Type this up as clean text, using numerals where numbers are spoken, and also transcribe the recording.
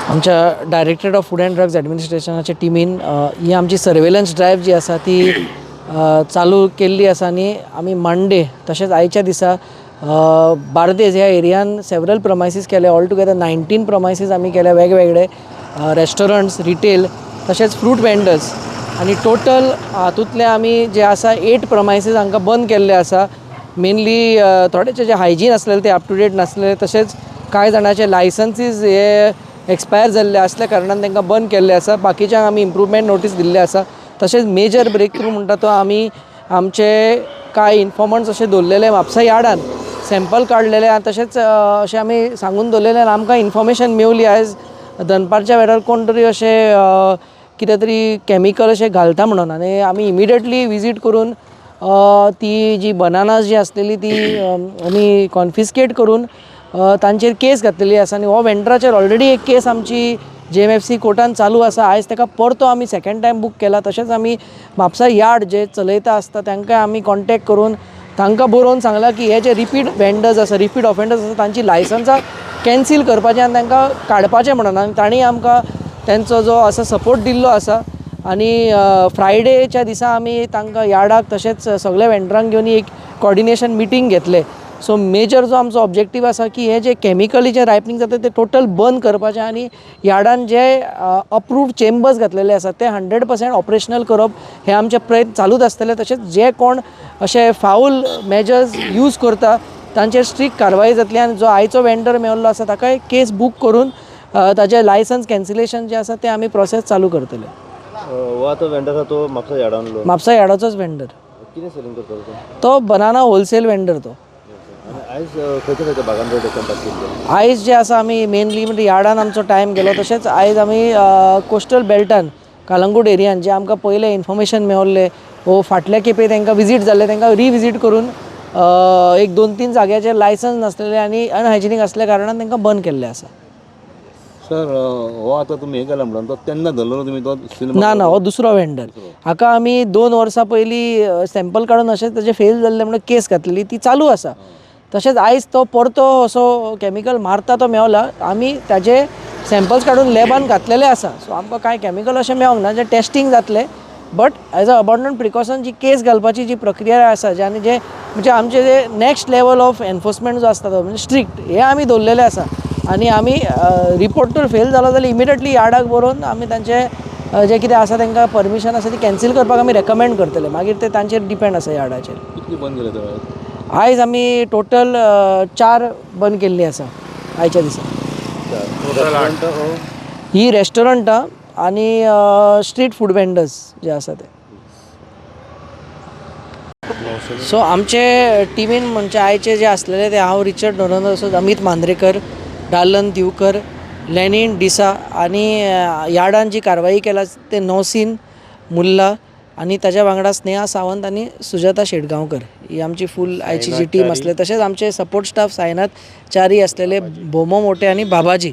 आमच्या directorate of food and drugs ॲडमिनिस्ट्रेशनाच्या टिमीन ही आमची सर्वेलन्स ड्रायव्ह जी आसा ती चालू केल्ली आसा आनी आमी मंडे तशेंच आयच्या दिसा बार्देस ह्या एरियान सेवरल प्रमायसीस केले. ऑल टुगेदर 19 प्रमायसीस आमी केले, वेगवेगळे रेस्टॉरंट्स, रिटेल तशेंच फ्रूट वेंडर्स आनी टोटल हातूंतले आमी जे आसा 8 प्रमायसीस हांकां बंद केल्ले आसा. मेनली थोडेचे जे हायजीन आसलेले ते अप टू डेट नासलेले, तशेंच कांय जाणांचे लायसन्सीस हे एक्सपायर जाल्ले असल्या कारणान तांकां बंद केल्ले आसा. बाकीच्यांक आमी इम्प्रूवमेंट नोटीस दिल्ले आसा. तशेंच मेजर ब्रेक थ्रू म्हणटा तो आमी आमचे कांय इन्फॉर्मंट्स अशे दवरलेले म्हापसा यार्डान, सॅम्पल काडलेले आनी तशेंच अशें आमी सांगून दवरलेले आनी आमकां इन्फॉर्मेशन मेवली आयज दनपारच्या वेळार कोण तरी अशें कितें तरी कॅमिकल अशें घालता म्हणून, आनी आमी इमिडियटली विजीट करून ती जी बनानाज जी आसलेली ती आमी कॉन्फिस्केट करून तांचेर केस घातलेली आसा. आनी हो वेंडराचेर ऑलरेडी एक केस आमची JMFC कोर्टान चालू आसा. आयज ताका परतो आमी सेकंड टायम बूक केला. तशेंच आमी म्हापसा यार्ड जे चलयता आसता तांकां आमी कॉन्टेक्ट करून तांकां बरोवन सांगलां की हे जे रिपीट वेंडर्स आसा, रिपीट ऑफेंडर्स आसा, तांची लायसन्सां कॅन्सील करपाचें आनी तांकां काडपाचें म्हणून. आनी तांणी आमकां तांचो जो आसा सपोर्ट दिल्लो आसा. आनी फ्रायडेच्या दिसा आमी तांकां यार्डाक तशेंच सगळ्या वेंडरांक घेवन एक कॉर्डिनेशन मिटींग घेतले. सो मेजर जो आमचो ऑब्जेक्टीव आसा की हे जे कॅमिकली जे रायपनींग जाता ते टोटल बंद करपाचें आनी यार्डान जे अप्रूव्ड चेंबर्स घातलेले आसात ते 100% ऑपरेशनल करप हे आमचे प्रयत्न चालूच आसतले. तशेंच जे कोण अशे फाऊल मेजर्स यूज करता तांचेर स्ट्रिक्ट कारवाई जातली. आनी जो आयचो वेंडर मेवल्लो आसा ताका केस बूक करून ताजें लायसन्स कॅन्सिलेशन जे आसा ते आमी प्रोसेस चालू करतले. तो म्हापसा यार्डाचोच वेंडर कितें सेलिंग करता तो बनाना होलसेल वेंडर. तो आयज जे आसा आमी मेनली म्हणजे यार्डान आमचो टायम गेलो. तशेंच आयज आमी कोस्टल बेल्टान कालंगूट एरियान जे आमकां पयले इन्फॉर्मेशन मेवल्ले वो फाटल्या खेपे तांकां विजीट जाल्ले तांकां रिविजीट करून एक 2-3 जाग्याचेर लायसन्स नासलेले आनी अनहायजिनीक आसल्या कारणान तांकां बंद केल्ले आसा. सर हो आतां तुमी हे केला म्हणून तो तेन्ना धरलो तुमी तो ना हो दुसरो वेंडर. हाका आमी 2 वर्सां पयलीं सॅम्पल काडून अशेंच ताजे फेल जाल्ले म्हणून केस घातलेली, ती चालू आसा. तशेंच आयज तो परतो असो कॅमिकल मारता तो मेवला. आमी ताजे सॅम्पल्स काडून लॅबान घातलेले आसा. सो आमकां कांय कॅमिकल अशें मेवंक ना, जे टेस्टींग जातले. But as a abundant precaution जी केस घालपाची जी प्रक्रिया आसा जे आनी जे म्हणजे आमचे जे नॅक्स्ट लेवल ऑफ एनफोर्समेंट जो आसता तो म्हणजे स्ट्रिक्ट हे आमी दवरलेले आसा. आनी आमी रिपोर्ट तर फेल जालो जाल्यार इमिडियटली यार्डाक बरोवन आमी तांचे जे कितें आसा तांकां परमिशन आसा ती कॅन्सील करपाक आमी रेकमेंड करतले. मागीर ते तांचेर डिपेंड आसा यार्डाचेर. कितली बंद केले ते आयज आमी टोटल 4 बंद केल्ली आसा आयच्या दिसा. ही रेस्टॉरंटां आनी स्ट्रीट फूड वेंडर्स जे आसा ते. सो आमचे टिमीन म्हणजे आयचे जे आसलेले ते हांव रिचर्ड नोरंदर, तसोच अमित मांद्रेकर, डालन दिवकर, लेनिन डिसा आनी यार्डान जी कारवाई केला ते नौसीन मुल्ला आनी ताज्या वांगडा स्नेहा सावंत आनी सुजाता शेटगांवकर ही आमची फूल आयची जी टीम आसले. तशेंच आमचे सपोर्ट स्टाफ सायनाथ च्यारी आसलेले, भोमो मोटे आनी बाबाजी.